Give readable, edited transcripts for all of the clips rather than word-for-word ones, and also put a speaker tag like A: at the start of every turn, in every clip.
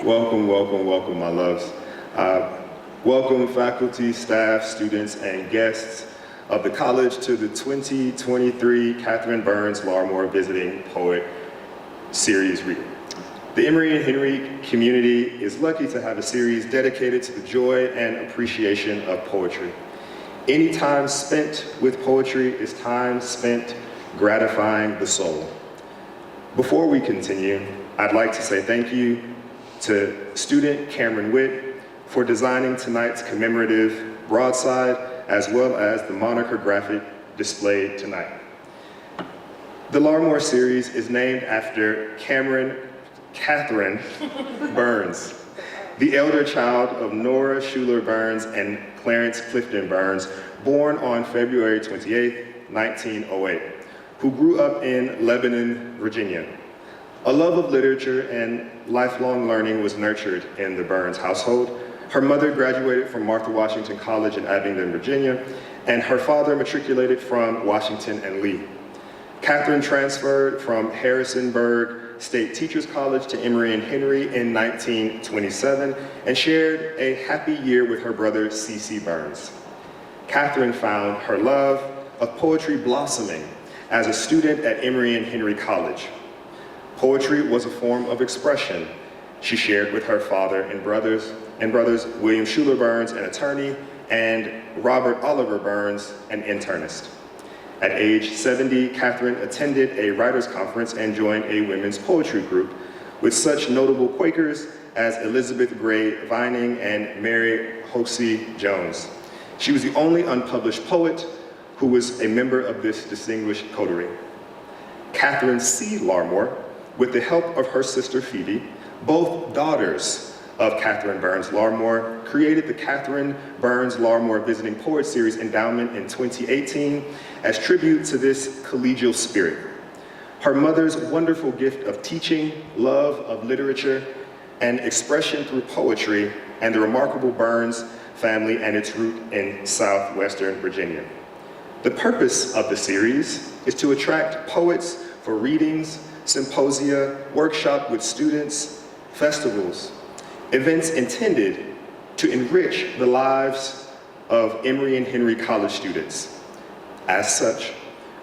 A: Welcome, welcome, welcome, my loves. Welcome faculty, staff, students, and guests of the college to the 2023 Catherine Burns Larmore Visiting Poet Series reading. The Emory Henry community is lucky to have a series dedicated to the joy and appreciation of poetry. Any time spent with poetry is time spent gratifying the soul. Before we continue, I'd like to say thank you to student Cameron Witt for designing tonight's commemorative broadside, as well as the moniker graphic displayed tonight. The Larmore series is named after Catherine Burns, the elder child of Nora Schuler Burns and Clarence Clifton Burns, born on February 28, 1908, who grew up in Lebanon, Virginia. A love of literature and lifelong learning was nurtured in the Burns household. Her mother graduated from Martha Washington College in Abingdon, Virginia, and her father matriculated from Washington and Lee. Catherine transferred from Harrisonburg State Teachers College to Emory Henry in 1927 and shared a happy year with her brother C.C. Burns. Catherine found her love of poetry blossoming as a student at Emory Henry College. Poetry was a form of expression she shared with her father and brothers, William Schuler Burns, an attorney, and Robert Oliver Burns, an internist. At age 70, Catherine attended a writers' conference and joined a women's poetry group with such notable Quakers as Elizabeth Gray Vining and Mary Hoxie Jones. She was the only unpublished poet who was a member of this distinguished coterie. Catherine C. Larmore, with the help of her sister Phoebe, both daughters of Catherine Burns Larmore, created the Catherine Burns Larmore Visiting Poet Series endowment in 2018 as tribute to this collegial spirit. Her mother's wonderful gift of teaching, love of literature, and expression through poetry, and the remarkable Burns family and its root in southwestern Virginia. The purpose of the series is to attract poets for readings, symposia, workshop with students, festivals, events intended to enrich the lives of Emory Henry College students. As such,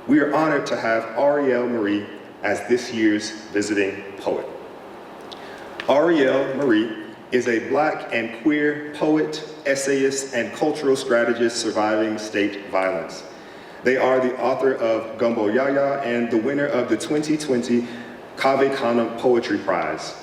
A: we are honored to have Aurielle Marie as this year's visiting poet. Aurielle Marie is a Black and queer poet, essayist, and cultural strategist surviving state violence. They are the author of Gumbo Ya Ya and the winner of the 2020 Cave Canem Poetry Prize.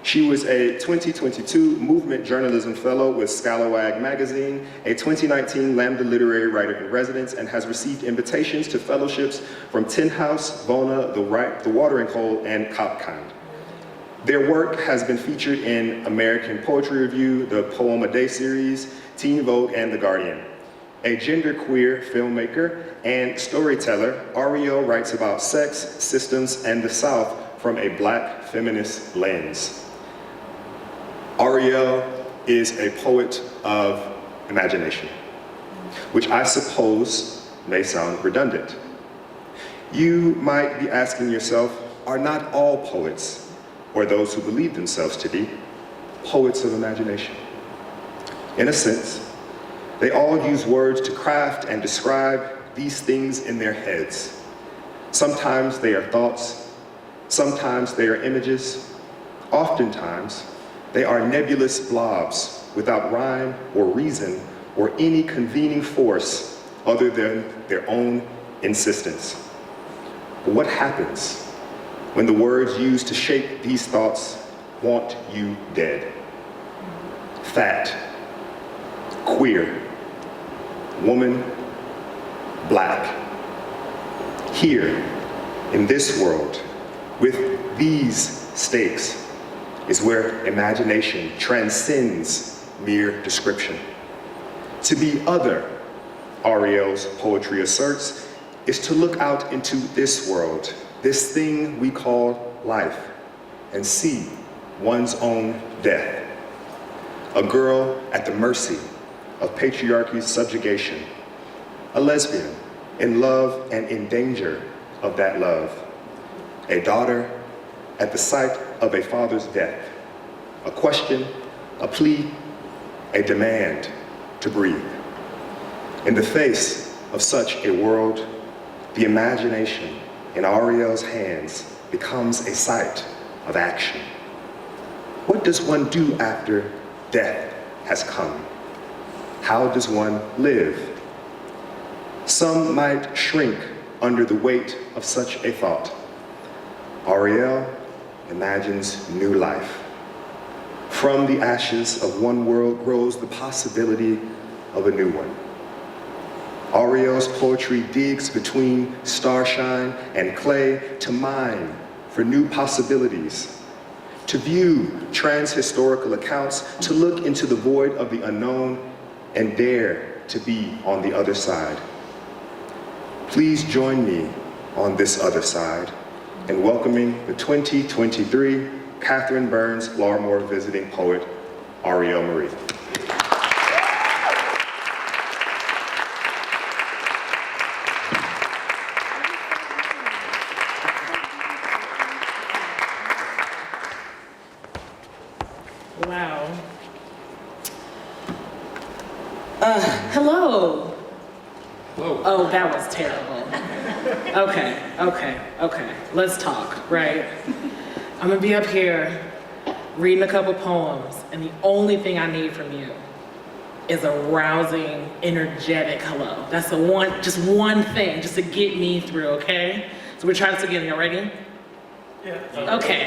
A: She was a 2022 Movement Journalism Fellow with Scalawag Magazine, a 2019 Lambda Literary Writer in Residence, and has received invitations to fellowships from Tin House, VONA, The Watering Hole, and Kopkind. Their work has been featured in American Poetry Review, the Poem a Day series, Teen Vogue, and The Guardian. A genderqueer filmmaker and storyteller, Aurielle writes about sex, systems, and the South from a Black feminist lens. Aurielle is a poet of imagination, which I suppose may sound redundant. You might be asking yourself, are not all poets, or those who believe themselves to be, poets of imagination? In a sense, they all use words to craft and describe these things in their heads. Sometimes they are thoughts, sometimes they are images, oftentimes they are nebulous blobs without rhyme or reason or any convening force other than their own insistence. But what happens when the words used to shape these thoughts want you dead? Fat, queer, woman, Black. Here, in this world, with these stakes, is where imagination transcends mere description. To be other, Aurielle's poetry asserts, is to look out into this world, this thing we call life, and see one's own death. A girl at the mercy of patriarchy's subjugation, a lesbian in love and in danger of that love, a daughter at the sight of a father's death, a question, a plea, a demand to breathe. In the face of such a world, the imagination in Aurielle's hands becomes a site of action. What does one do after death has come? How does one live? Some might shrink under the weight of such a thought. Aurielle imagines new life. From the ashes of one world grows the possibility of a new one. Aurielle's poetry digs between starshine and clay to mine for new possibilities, to view trans-historical accounts, to look into the void of the unknown and dare to be on the other side. Please join me on this other side in welcoming the 2023 Catherine Burns Larmore Visiting Poet, Aurielle Marie.
B: Wow. Hello.
C: Whoa.
B: Oh, that was terrible. Okay. Let's talk, right? I'm gonna be up here reading a couple poems, and the only thing I need from you is a rousing, energetic hello. That's just one thing, just to get me through, okay? So we're trying this again, y'all ready?
C: Yeah.
B: Okay.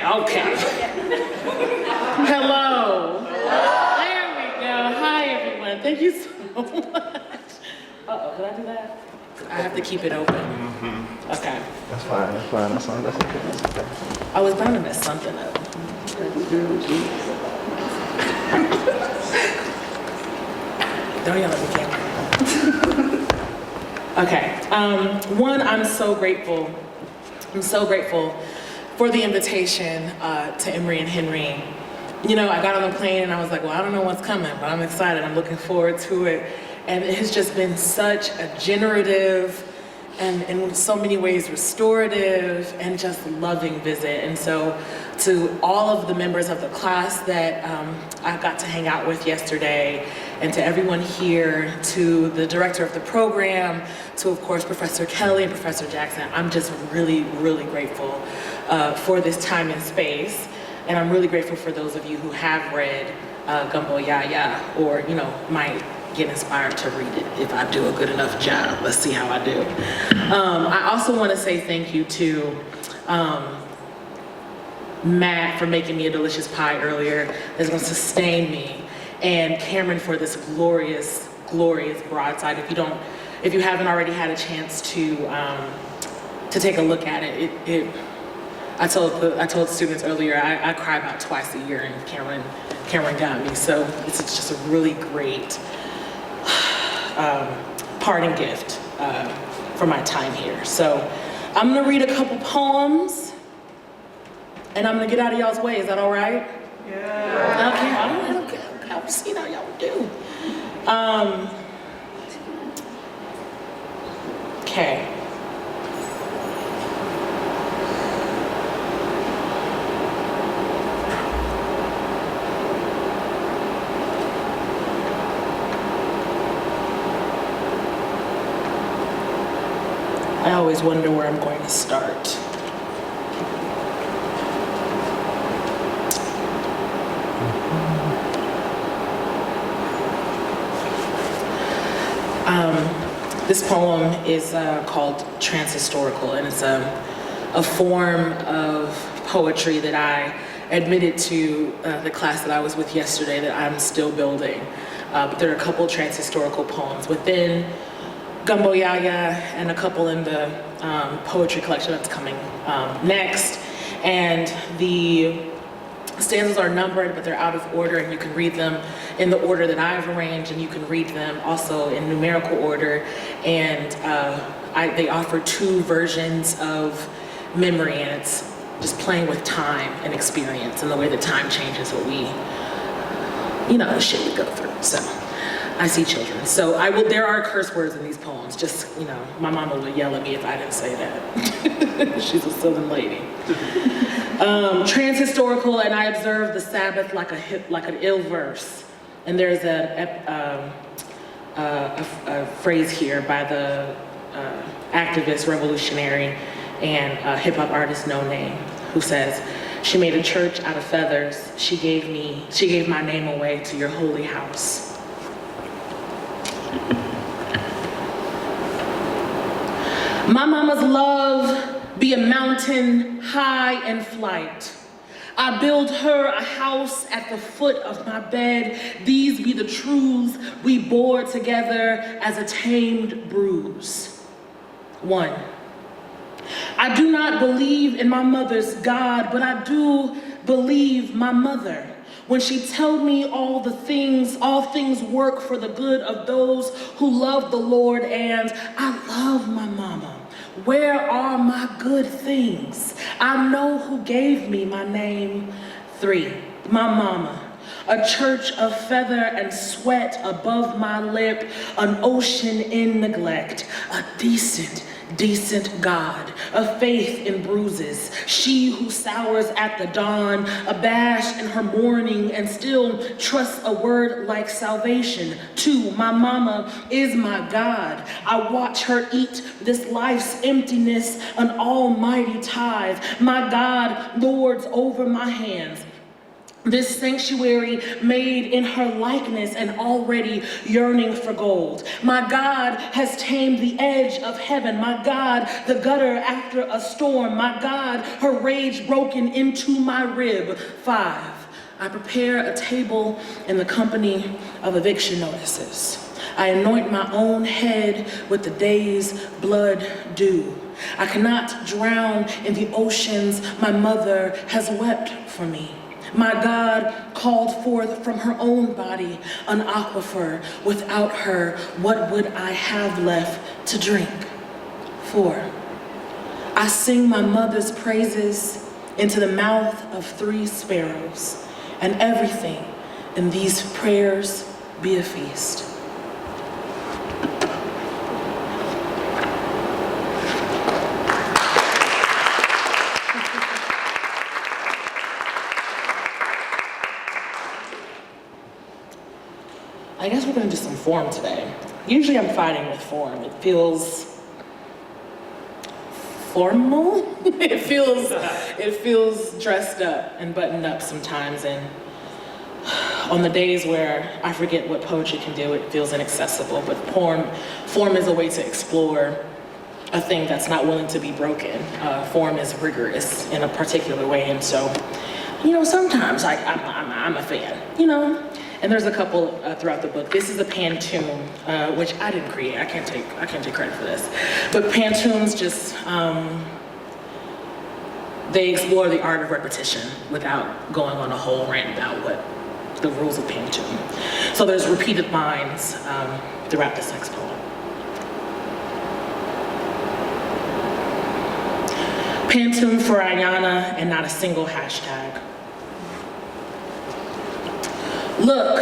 B: Hello. There we go. Hi, everyone. Thank you so much. Uh-oh, can I do that? I have to keep it open. Okay.
A: That's fine. That's okay.
B: I was bound to mess something up. Don't yell at me, Cameron. Okay. One, I'm so grateful for the invitation to Emory and Henry. You know, I got on the plane and I was like, well, I don't know what's coming, but I'm excited. I'm looking forward to it. And it has just been such a generative and in so many ways restorative and just loving visit. And so to all of the members of the class that I got to hang out with yesterday, and to everyone here, to the director of the program, to of course Professor Kelly and Professor Jackson, I'm just really, really grateful for this time and space. And I'm really grateful for those of you who have read Gumbo Ya Ya, or might get inspired to read it if I do a good enough job. Let's see how I do. I also want to say thank you to Matt for making me a delicious pie earlier that's going to sustain me, and Cameron for this glorious, glorious broadside. If you haven't already had a chance to take a look at it, I told students earlier I cry about twice a year, and Cameron got me. So it's just a really great parting gift for my time here. So I'm gonna read a couple poems, and I'm gonna get out of y'all's way. Is that all right? Yeah. Okay. I'll see how y'all do. Okay. I always wonder where I'm going to start. This poem is called Transhistorical, and it's a form of poetry that I admitted to the class that I was with yesterday that I'm still building. But there are a couple transhistorical poems within Gumbo Ya Ya and a couple in the poetry collection that's coming next. And the stanzas are numbered, but they're out of order, and you can read them in the order that I've arranged, and you can read them also in numerical order. And they offer two versions of memory, and it's just playing with time and experience and the way that time changes what the shit we go through. So I see children. So there are curse words in these poems. Just, my mama would yell at me if I didn't say that. She's a Southern lady. Trans-historical, and I observe the Sabbath like an ill verse. And there's a phrase here by the activist, revolutionary, and hip-hop artist No Name, who says, "She made a church out of feathers. She gave my name away to your holy house." My mama's love be a mountain high in flight. I build her a house at the foot of my bed. These be the truths we bore together as a tamed bruise. 1. I do not believe in my mother's God, but I do believe my mother. When she told me all things work for the good of those who love the Lord, and I love my mama. Where are my good things? I know who gave me my name. 3, my mama. A church of feather and sweat above my lip, an ocean in neglect, a decent God, a faith in bruises, she who sours at the dawn, abashed in her mourning and still trusts a word like salvation. 2, my mama is my God. I watch her eat this life's emptiness, an almighty tithe. My God lords over my hands. This sanctuary made in her likeness and already yearning for gold. My God has tamed the edge of heaven. My God, the gutter after a storm. My God, her rage broken into my rib. 5, I prepare a table in the company of eviction notices. I anoint my own head with the day's blood dew. I cannot drown in the oceans my mother has wept for me. My God called forth from her own body an aquifer. Without her, what would I have left to drink? 4, I sing my mother's praises into the mouth of 3 sparrows, and everything in these prayers be a feast. I guess we're gonna do some form today. Usually I'm fighting with form. It feels formal. It feels dressed up and buttoned up sometimes. And on the days where I forget what poetry can do, it feels inaccessible. But form is a way to explore a thing that's not willing to be broken. Form is rigorous in a particular way. And so, sometimes I'm a fan, And there's a couple throughout the book. This is a pantoum, which I didn't create. I can't take credit for this. But pantoums just, they explore the art of repetition without going on a whole rant about what the rules of pantoum. So there's repeated lines throughout this next poem. Pantoum for Ayana and not a single hashtag. Look,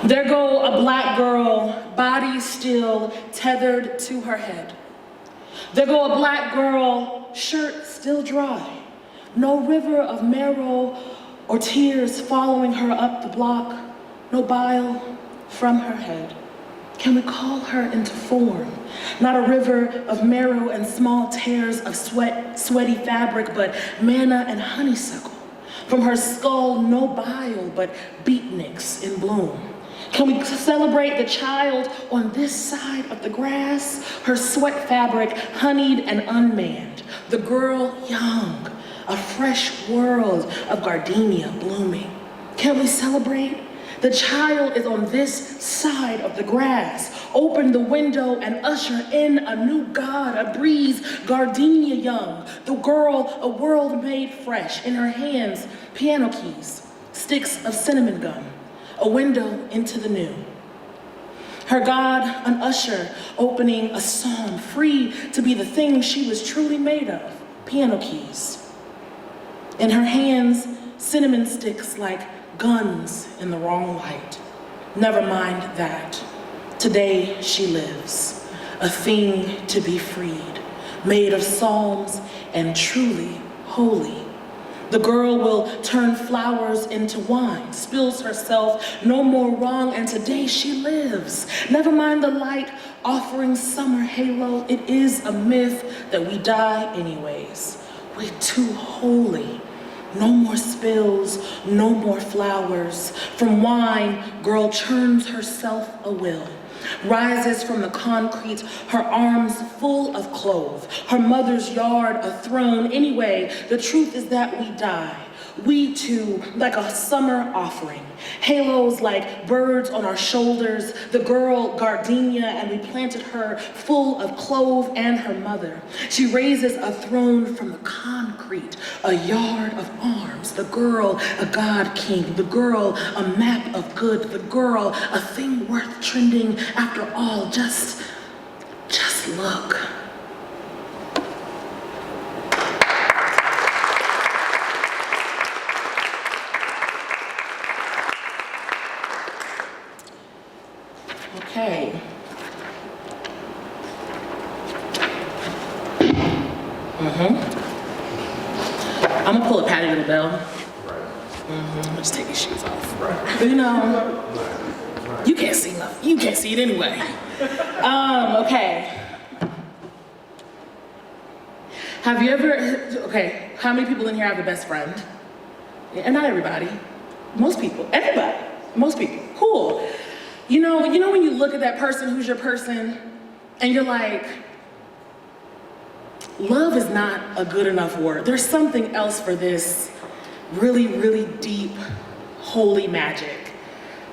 B: there go a black girl, body still tethered to her head. There go a black girl, shirt still dry. No river of marrow or tears following her up the block. No bile from her head. Can we call her into form? Not a river of marrow and small tears of sweaty fabric, but manna and honeysuckle. From her skull, no bile, but beatniks in bloom. Can we celebrate the child on this side of the grass? Her sweat fabric, honeyed and unmanned. The girl young, a fresh world of gardenia blooming. Can we celebrate? The child is on this side of the grass. Open the window and usher in a new God, a breeze, gardenia young. The girl, a world made fresh. In her hands, piano keys, sticks of cinnamon gum, a window into the new. Her God, an usher, opening a psalm, free to be the thing she was truly made of, piano keys. In her hands, cinnamon sticks like guns in the wrong light. Never mind that. Today she lives, a thing to be freed, made of psalms and truly holy. The girl will turn flowers into wine, spills herself no more wrong, and today she lives. Never mind the light offering summer halo. It is a myth that we die anyways. We're too holy. No more spills, no more flowers. From wine, girl churns herself a will. Rises from the concrete, her arms full of clove, her mother's yard a throne. Anyway, the truth is that we die. We too, like a summer offering. Halos like birds on our shoulders. The girl gardenia, and we planted her full of clove and her mother. She raises a throne from the concrete, a yard of arms. The girl, a god king. The girl, a map of good. The girl, a thing worth trending. After all, just look. Okay. I'm gonna pull a Patty LaBelle. Just take his shoes off. You know, you can't see nothing. You can't see it anyway. Okay. Have you ever? Okay. How many people in here have a best friend? And not everybody. Most people. Everybody. Most people. Cool. You know when you look at that person who's your person, and you're like, love is not a good enough word. There's something else for this really, really deep, holy magic.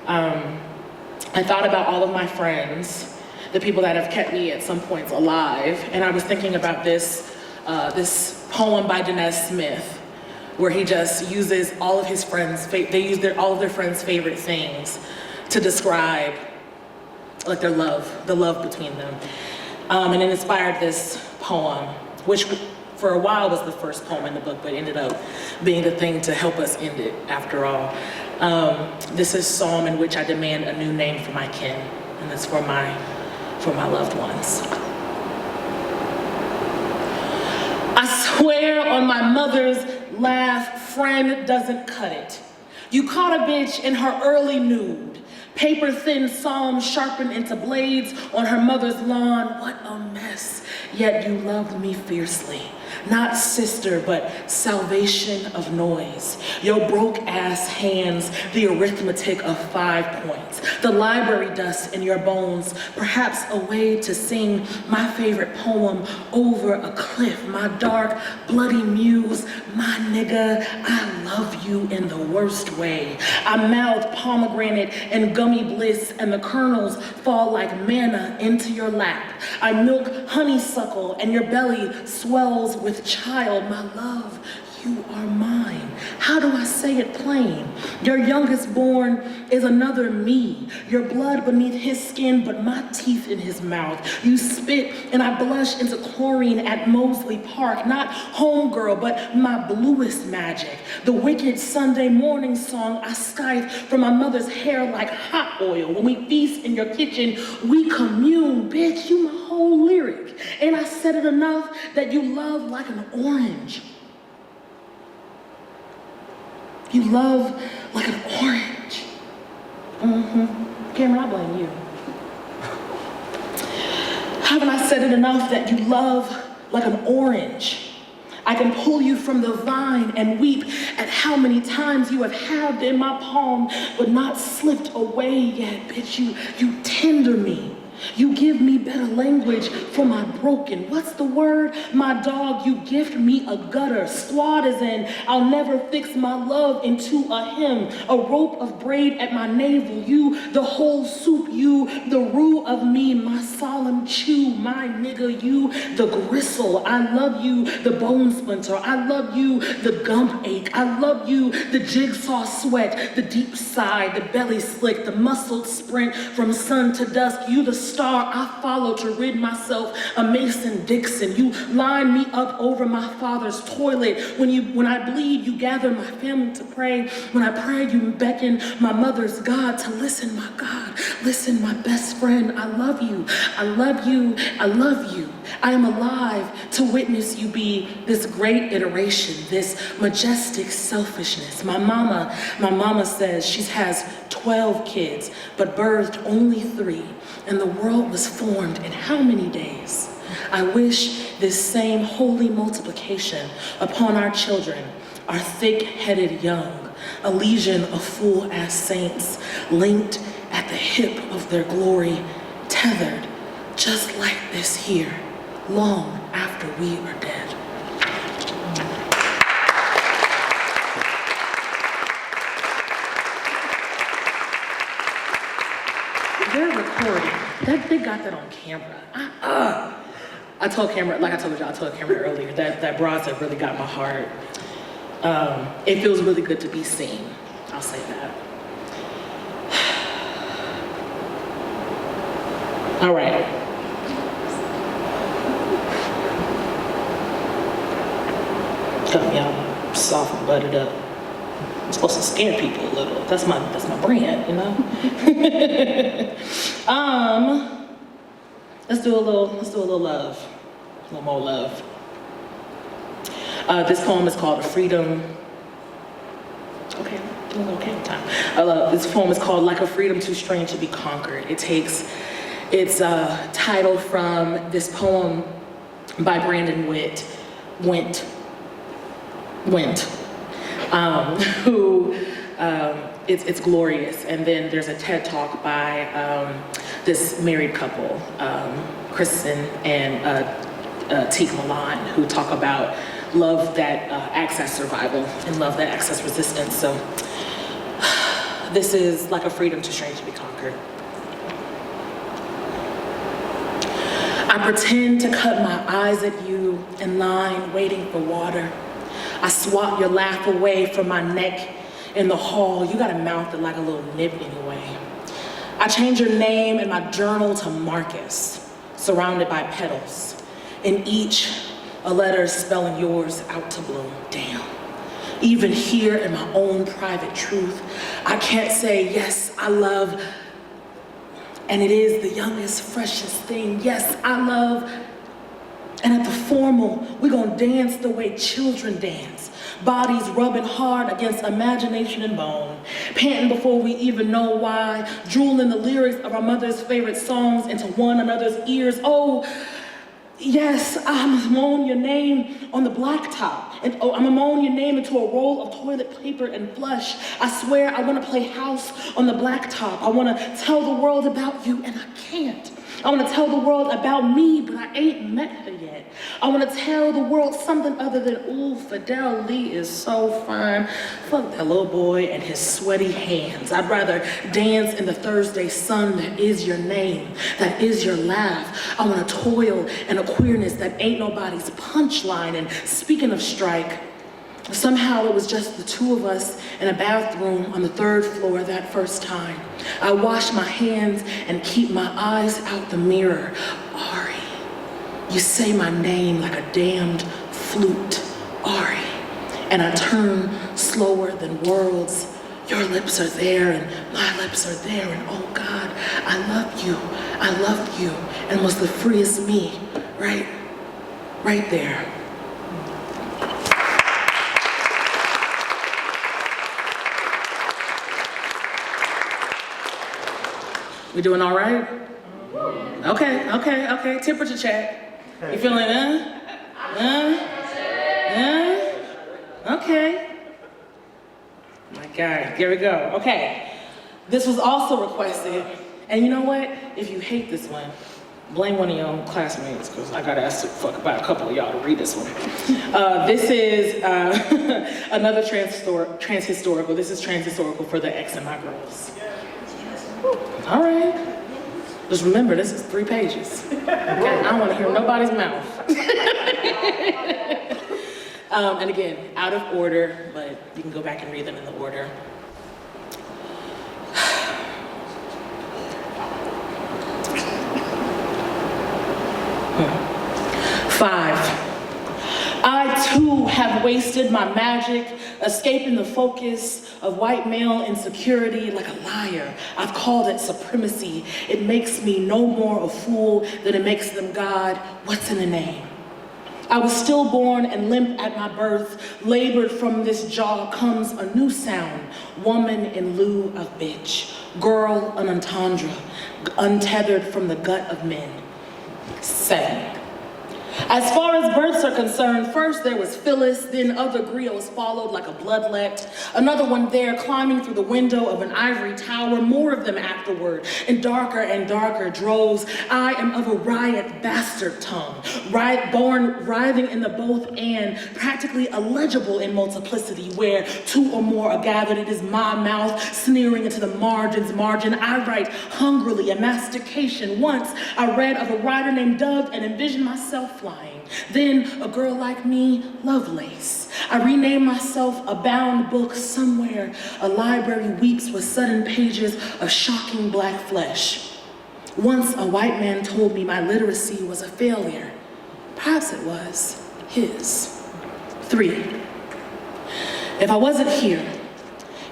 B: I thought about all of my friends, the people that have kept me at some points alive, and I was thinking about this poem by Dinesh Smith, where he just uses all of his friends, all of their friends' favorite things to describe like the love between them. And it inspired this poem, which for a while was the first poem in the book, but ended up being the thing to help us end it after all. This is Psalm in which I demand a new name for my kin, and it's for my loved ones. I swear on my mother's laugh, friend doesn't cut it. You caught a bitch in her early nude, paper thin psalms sharpened into blades on her mother's lawn. What a mess, yet you loved me fiercely. Not sister, but salvation of noise. Your broke ass hands, the arithmetic of 5 points. The library dust in your bones, perhaps a way to sing my favorite poem over a cliff. My dark, bloody muse, my nigga, I love you in the worst way. I mouth pomegranate and gummy bliss, and the kernels fall like manna into your lap. I milk honeysuckle, and your belly swells with child. My love, you are mine. How do I say it plain? Your youngest born is another me. Your blood beneath his skin, but my teeth in his mouth. You spit and I blush into chlorine at Mosley Park. Not homegirl, but my bluest magic. The wicked Sunday morning song I scythe from my mother's hair like hot oil. When we feast in your kitchen, we commune. Bitch, you my whole lyric. And I said it enough that you love like an orange. You love like an orange. Cameron, I blame you. Haven't I said it enough that you love like an orange? I can pull you from the vine and weep at how many times you have halved in my palm, but not slipped away yet. Bitch, you tender me. You give me better language for my broken. What's the word? My dog, you gift me a gutter. Squad is in. I'll never fix my love into a hymn. A rope of braid at my navel. You, the whole soup. You, the roux of me. My solemn chew. My nigga, you, the gristle. I love you, the bone splinter. I love you, the gum ache. I love you, the jigsaw sweat. The deep sigh, the belly slick. The muscled sprint from sun to dusk. You, the star I follow to rid myself a Mason Dixon. You line me up over my father's toilet. When I bleed, you gather my family to pray. When I pray, you beckon my mother's God to listen, my God. Listen, my best friend, I love you. I love you. I love you. I am alive to witness you be this great iteration, this majestic selfishness. My mama says she has 12 kids, but birthed only 3, and the world was formed in how many days? I wish this same holy multiplication upon our children, our thick-headed young, a legion of fool-ass saints, linked at the hip of their glory, tethered just like this here, long after we are dead. They're recording. They got that on camera. I told Cameron, like I told y'all, I told Cameron earlier, that broadside really got my heart. It feels really good to be seen. I'll say that. All right. Got me all soft and buttered up. I'm supposed to scare people a little. That's my brand, you know? Let's do a little love. A little more love. This poem is called Freedom. Okay, do a little camera time. This poem is called Like a Freedom Too Strange to Be Conquered. It's titled from this poem by Brandon Went, who it's glorious. And then there's a TED Talk by this married couple, Kristen and Teak Milan, who talk about love that access survival and love that access resistance. So this is like a freedom too strange to be conquered. I pretend to cut my eyes at you in line waiting for water. I swat your laugh away from my neck in the hall. You got a mouth that like a little nip anyway. I change your name in my journal to Marcus, surrounded by petals. In each, a letter spelling yours out to bloom. Damn. Even here in my own private truth, I can't say, yes, I love, and it is the youngest, freshest thing. Yes, I love. And at the formal, we're gonna dance the way children dance. Bodies rubbing hard against imagination and bone. Panting before we even know why. Drooling the lyrics of our mother's favorite songs into one another's ears. Oh, yes, I'm moan your name on the blacktop. And oh, I'm gonna moan your name into a roll of toilet paper and flush. I swear I wanna play house on the blacktop. I wanna tell the world about you, and I can't. I wanna tell the world about me, but I ain't met her yet. I wanna tell the world something other than, ooh, Fidel Lee is so fine. Fuck that little boy and his sweaty hands. I'd rather dance in the Thursday sun that is your name, that is your laugh. I wanna toil in a queerness that ain't nobody's punchline. And speaking of strike, somehow it was just the two of us in a bathroom on the 3rd floor that first time. I wash my hands and keep my eyes out the mirror. Ari, you say my name like a damned flute, Ari. And I turn slower than worlds. Your lips are there and my lips are there, and oh God, I love you, I love you. And was the freest me, right there. We doing all right? Okay. Temperature check. You feeling, Okay. My God, here we go. Okay. This was also requested, and you know what? If you hate this one, blame one of your own classmates, because I gotta ask about a couple of y'all to read this one. This is another transhistorical. This is transhistorical for the X and my girls. All right. Just remember, this is 3 pages. Okay? I don't want to hear nobody's mouth. And again, out of order, but you can go back and read them in the order. 5. I too have wasted my magic, escaping the focus of white male insecurity like a liar. I've called it supremacy. It makes me no more a fool than it makes them God. What's in a name? I was stillborn and limp at my birth. Labored from this jaw comes a new sound. Woman in lieu of bitch. Girl, an entendre, untethered from the gut of men. 7. As far as births are concerned, first there was Phyllis, then other griots followed like a bloodlet. Another one there climbing through the window of an ivory tower, more of them afterward, and darker droves. I am of a riot bastard tongue, born writhing in the both and, practically illegible in multiplicity, where two or more are gathered. It is my mouth sneering into the margin. I write hungrily, a mastication. Once I read of a writer named Dove and envisioned myself flying. Then a girl like me, Lovelace. I renamed myself a bound book somewhere. A library weeps with sudden pages of shocking black flesh. Once a white man told me my literacy was a failure. Perhaps it was his. 3. If I wasn't here,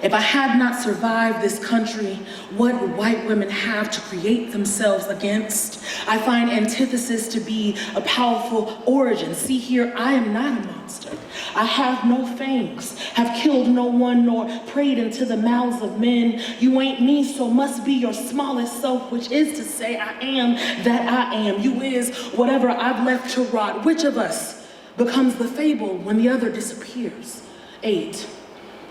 B: if I had not survived this country, what would white women have to create themselves against? I find antithesis to be a powerful origin. See here, I am not a monster. I have no fangs, have killed no one, nor prayed into the mouths of men. You ain't me, so must be your smallest self, which is to say I am that I am. You is whatever I've left to rot. Which of us becomes the fable when the other disappears? 8.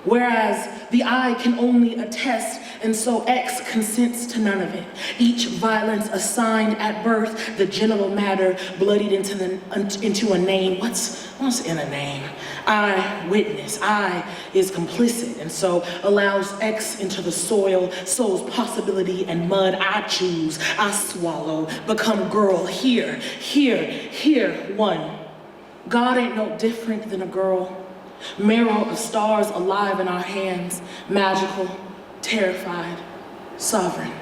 B: Whereas the I can only attest, and so X consents to none of it. Each violence assigned at birth, the genital matter bloodied into a name. What's in a name? I witness, I is complicit, and so allows X into the soil, sows possibility and mud. I choose, I swallow, become girl. Here. 1. God ain't no different than a girl. Marrow of stars alive in our hands, magical, terrified, sovereign.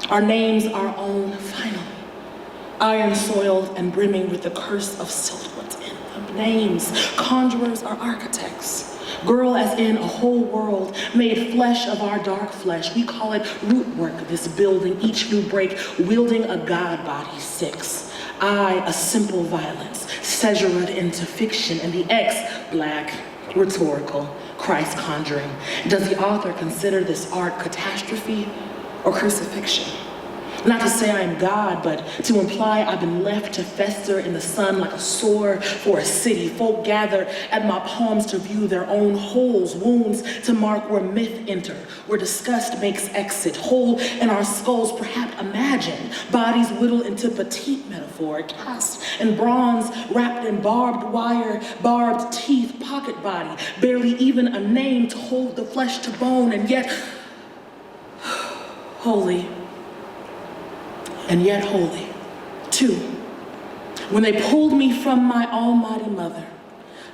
B: Our names our own, finally. Iron soiled and brimming with the curse of silt. What's in them? Names. Conjurers are architects. Girl as in a whole world made flesh of our dark flesh. We call it root work, this building, each new break wielding a god body. 6. I, a simple violence, seizured into fiction, and the X, black, rhetorical, Christ conjuring. Does the author consider this art catastrophe or crucifixion? Not to say I am God, but to imply I've been left to fester in the sun like a sore for a city. Folk gather at my palms to view their own holes, wounds to mark where myth enter, where disgust makes exit. Hole in our skulls, perhaps imagine. Bodies whittled into petite metaphor, cast in bronze, wrapped in barbed wire, barbed teeth, pocket body, barely even a name to hold the flesh to bone, and yet holy. And yet holy. 2. When they pulled me from my almighty mother,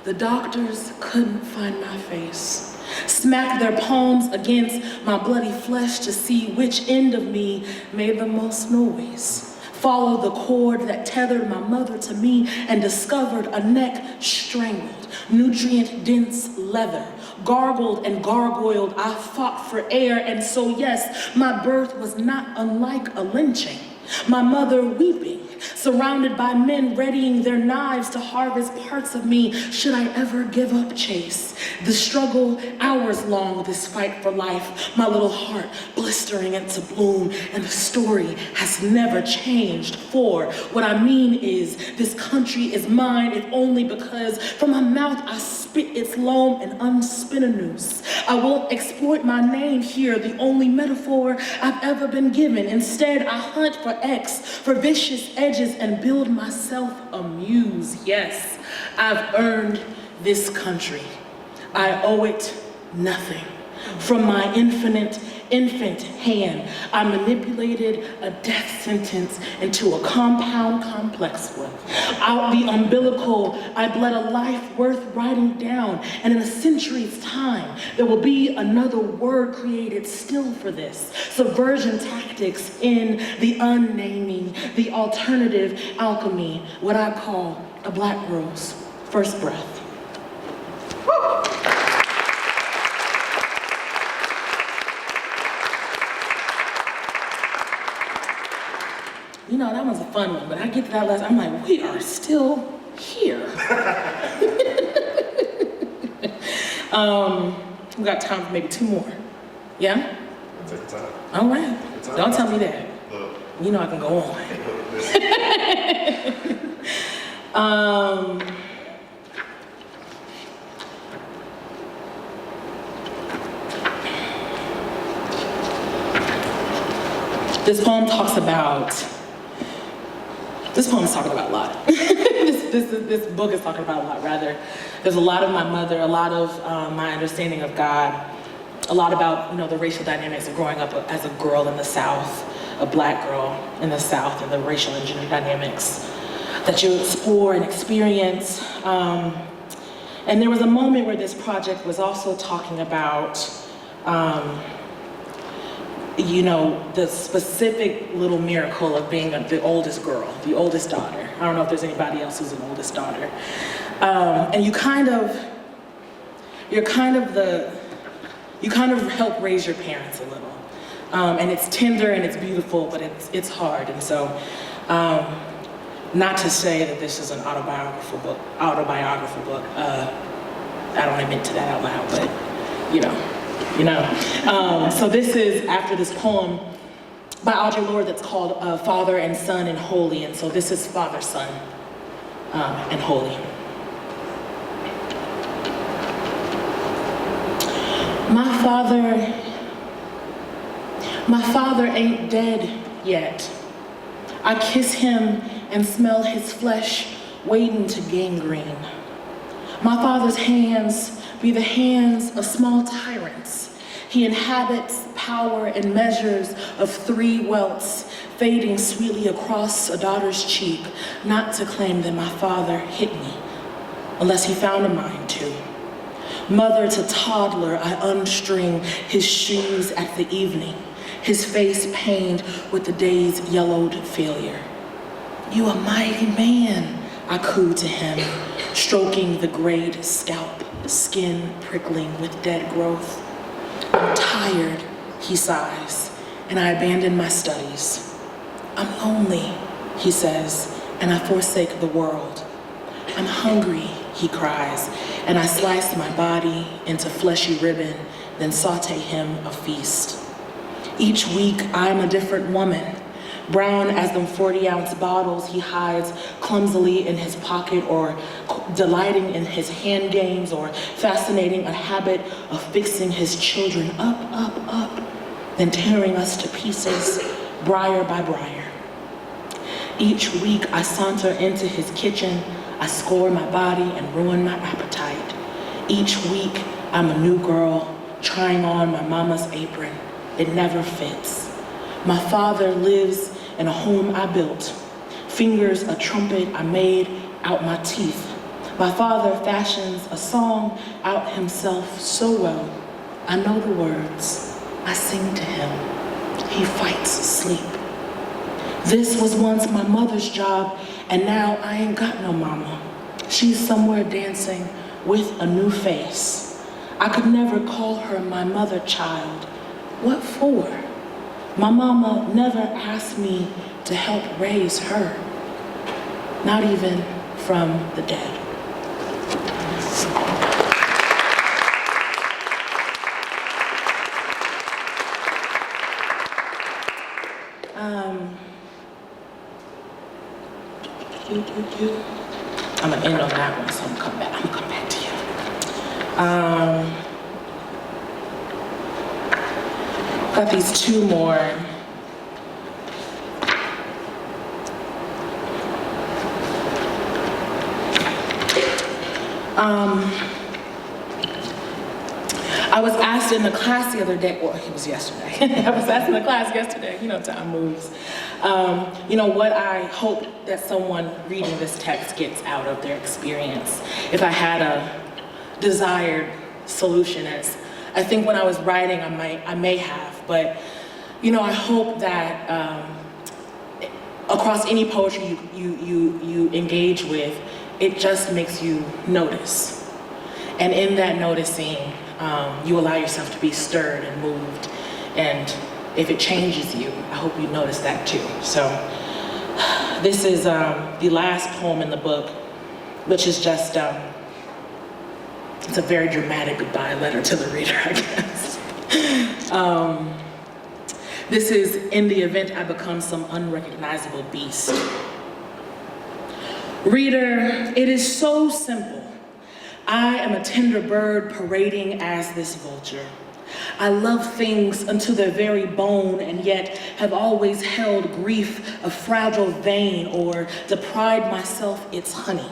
B: the doctors couldn't find my face. Smacked their palms against my bloody flesh to see which end of me made the most noise. Followed the cord that tethered my mother to me and discovered a neck strangled, nutrient-dense leather. Gargled and gargoyled, I fought for air, and so yes, my birth was not unlike a lynching. My mother weeping, surrounded by men readying their knives to harvest parts of me should I ever give up chase. The struggle, hours long, this fight for life, my little heart blistering into bloom, and the story has never changed. For what I mean is, this country is mine if only because from my mouth I spit its loam and unspin a noose. I won't exploit my name here, the only metaphor I've ever been given. Instead, I hunt for X, for vicious edges, and build myself a muse. Yes, I've earned this country. I owe it nothing. From my infant hand, I manipulated a death sentence into a compound complex one. Out the umbilical, I bled a life worth writing down, and in a century's time, there will be another word created still for this. Subversion tactics in the unnaming, the alternative alchemy, what I call a black girl's first breath. You know, that was a fun one, but I get to that last, I'm like, we are still here. We got time for maybe 2 more. Yeah?
A: Take your time.
B: All right. Don't tell me that.
A: Look.
B: You know I can go on. This poem talks about, this poem's talking about a lot. This book is talking about a lot, rather. There's a lot of my mother, a lot of my understanding of God, a lot about, you know, the racial dynamics of growing up as a girl in the South, a black girl in the South, and the racial and gender dynamics that you explore and experience. And there was a moment where this project was also talking about you know, the specific little miracle of being the oldest girl, the oldest daughter. I don't know if there's anybody else who's an oldest daughter. And you kind of help raise your parents a little. And it's tender and it's beautiful, but it's hard. And so, not to say that this is an autobiographical book. I don't admit to that out loud, but you know. So this is after this poem by Audre Lorde that's called Father and Son and Holy. And so this is Father, Son, and Holy. My father ain't dead yet. I kiss him and smell his flesh waiting to gangrene. My father's hands be the hands of small tyrants. He inhabits power in measures of 3 welts, fading sweetly across a daughter's cheek, not to claim that my father hit me, unless he found a mind to. Mother to toddler, I unstring his shoes at the evening, his face pained with the day's yellowed failure. You a mighty man, I coo to him, stroking the grayed scalp, skin prickling with dead growth. I'm tired, he sighs, and I abandon my studies. I'm lonely, he says, and I forsake the world. I'm hungry, he cries, and I slice my body into fleshy ribbon, then saute him a feast. Each week, I'm a different woman. Brown as them 40-ounce bottles he hides clumsily in his pocket, or delighting in his hand games, or fascinating a habit of fixing his children up, then tearing us to pieces, briar by briar. Each week I saunter into his kitchen, I score my body and ruin my appetite. Each week I'm a new girl, trying on my mama's apron. It never fits. My father lives in a home I built, fingers a trumpet I made out my teeth. My father fashions a song out himself so well. I know the words, I sing to him. He fights sleep. This was once my mother's job, and now I ain't got no mama. She's somewhere dancing with a new face. I could never call her my mother child. What for? My mama never asked me to help raise her, not even from the dead. I'm gonna end on that one, so I'm gonna come back to you. Got these 2 more. I was asked in the class the other day, well, it was yesterday. I was asked in the class yesterday, you know, time moves. You know, what I hope that someone reading this text gets out of their experience. If I had a desired solution, as I think when I was writing, I may have, but, you know, I hope that across any poetry you engage with, it just makes you notice. And in that noticing, you allow yourself to be stirred and moved. And if it changes you, I hope you notice that too. So this is the last poem in the book, which is just, it's a very dramatic goodbye letter to the reader, I guess. This is In the Event I Become Some Unrecognizable Beast. Reader, it is so simple. I am a tender bird parading as this vulture. I love things unto their very bone, and yet have always held grief a fragile vein, or deprived myself its honey.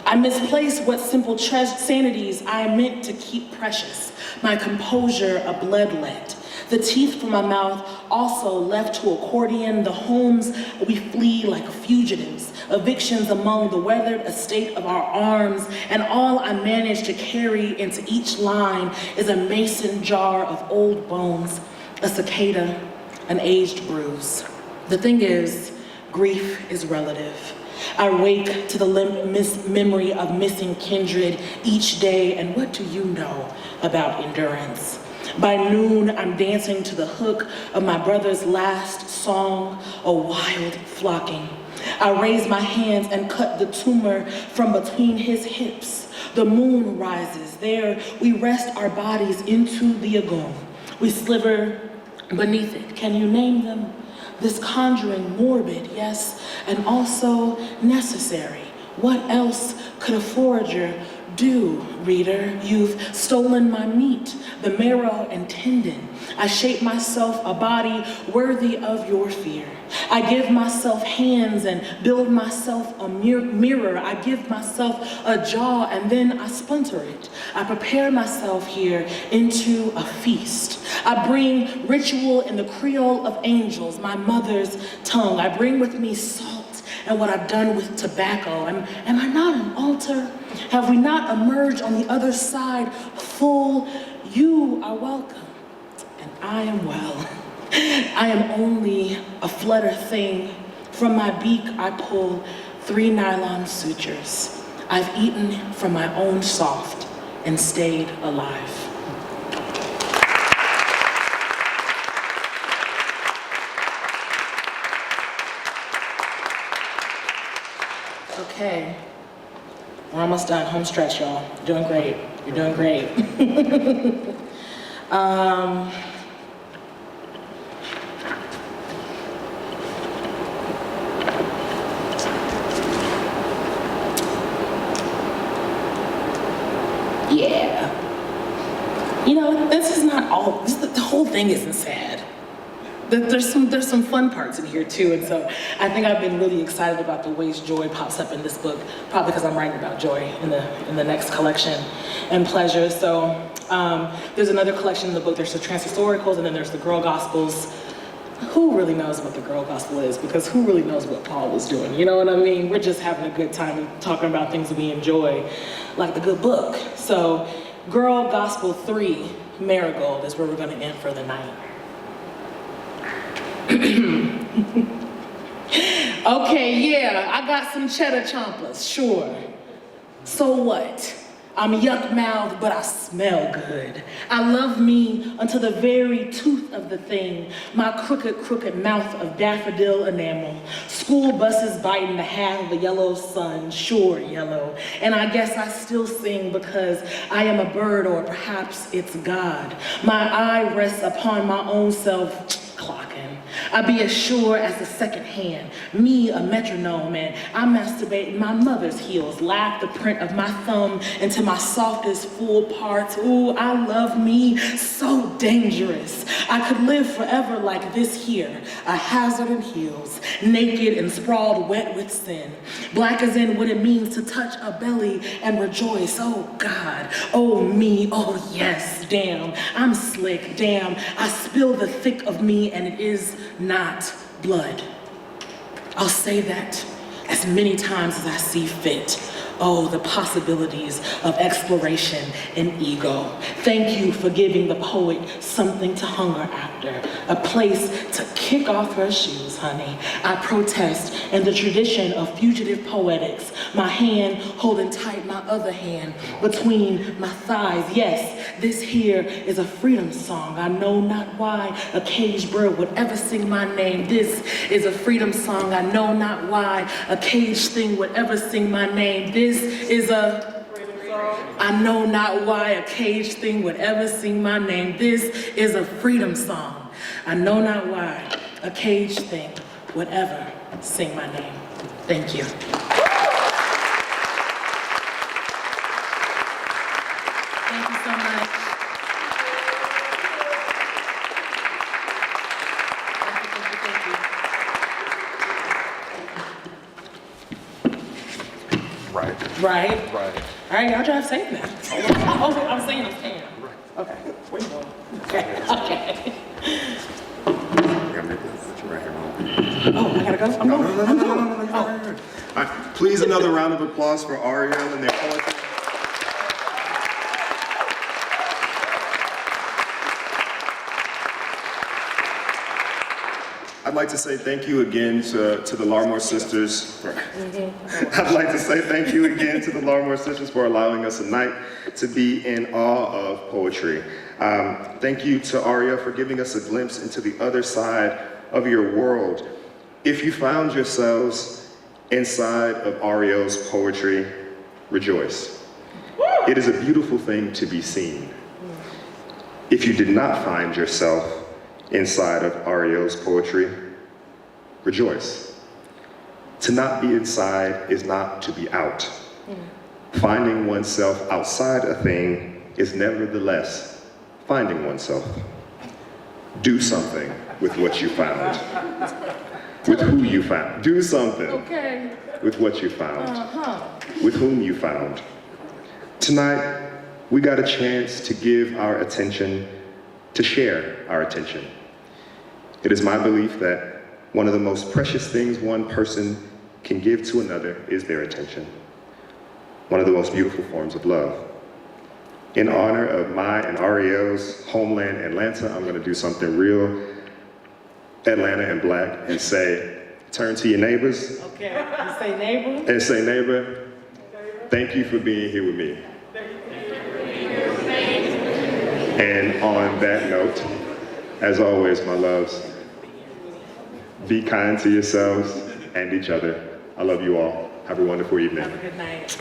B: I misplace what simple sanities I meant to keep precious, my composure a bloodlet. The teeth from my mouth also left to accordion the homes we flee like fugitives, evictions among the weathered estate of our arms, and all I manage to carry into each line is a mason jar of old bones, a cicada, an aged bruise. The thing is, grief is relative. I wake to the memory of missing kindred each day, and what do you know about endurance? By noon, I'm dancing to the hook of my brother's last song, a wild flocking. I raise my hands and cut the tumor from between his hips. The moon rises. There, we rest our bodies into the agon. We sliver beneath it. Can you name them? This conjuring morbid, yes, and also necessary. What else could a forager do, reader? You've stolen my meat, the marrow and tendon. I shape myself a body worthy of your fear. I give myself hands and build myself a mirror. I give myself a jaw and then I splinter it. I prepare myself here into a feast. I bring ritual in the Creole of angels, my mother's tongue. I bring with me salt and what I've done with tobacco. Am I not an altar? Have we not emerged on the other side full? You are welcome, and I am well. I am only a flutter thing. From my beak I pull 3 nylon sutures. I've eaten from my own soft and stayed alive. Okay, we're almost done. Home stretch, y'all. You're doing great. You're doing great. Yeah. You know, this is not all, the whole thing isn't sad. There's some fun parts in here too, and so I think I've been really excited about the ways joy pops up in this book, probably because I'm writing about joy in the next collection, and pleasure. So there's another collection in the book. There's the trans-historicals, and then there's the girl gospels. Who really knows what the girl gospel is? Because who really knows what Paul was doing? You know what I mean? We're just having a good time talking about things we enjoy, like the good book. So Girl Gospel 3, Marigold, is where we're gonna end for the night. Okay, yeah, I got some cheddar chompers, sure. So what? I'm yuck-mouthed, but I smell good. I love me unto the very tooth of the thing, my crooked mouth of daffodil enamel. School buses biting the half of the yellow sun, sure yellow. And I guess I still sing because I am a bird, or perhaps it's God. My eye rests upon my own self, clocking. I be as sure as the second hand, me a metronome, and I masturbate in my mother's heels, laugh the print of my thumb into my softest full parts. Ooh, I love me so dangerous. I could live forever like this here, a hazard in heels, naked and sprawled wet with sin. Black as in what it means to touch a belly and rejoice. Oh God, oh me, oh yes, damn, I'm slick, damn, I spill the thick of me and it is not blood. I'll say that as many times as I see fit. Oh, the possibilities of exploration and ego. Thank you for giving the poet something to hunger after, a place to kick off her shoes, honey. I protest in the tradition of fugitive poetics, my hand holding tight my other hand between my thighs. Yes, this here is a freedom song. I know not why a caged bird would ever sing my name. This is a freedom song. I know not why a caged thing would ever sing my name. This is a I know not why a caged thing would ever sing my name. This is a freedom song. I know not why a caged thing would ever sing my name. Thank you. Thank you so much. Thank you. Right. All right, y'all drive safe now. Oh, I'm saying I'm staying. Okay. Where you going? Okay. Oh, I gotta go? I'm going.
A: No. All right, please, another round of applause for Aurielle and their poetry. I'd like to say thank you again to the Larmore sisters. I'd like to say thank you again to the Larmore sisters for allowing us tonight to be in awe of poetry. Thank you to Aurielle for giving us a glimpse into the other side of your world. If you found yourselves inside of Aurielle's poetry, rejoice. It is a beautiful thing to be seen. If you did not find yourself inside of Aurielle's poetry, rejoice. To not be inside is not to be out. Finding oneself outside a thing is nevertheless finding oneself. Do something with what you found. With who you found. Do something with what you found. With whom you found. Tonight, we got a chance to give our attention, to share our attention. It is my belief that one of the most precious things one person can give to another is their attention. One of the most beautiful forms of love. In honor of my and Aurielle's homeland, Atlanta, I'm gonna do something real Atlanta and Black and say, turn to your neighbors.
B: Okay, and say neighbor.
A: And say, neighbor, thank you for being here with me. And on that note, as always, my loves, be kind to yourselves and each other. I love you all. Have a wonderful evening.
B: Have a good night.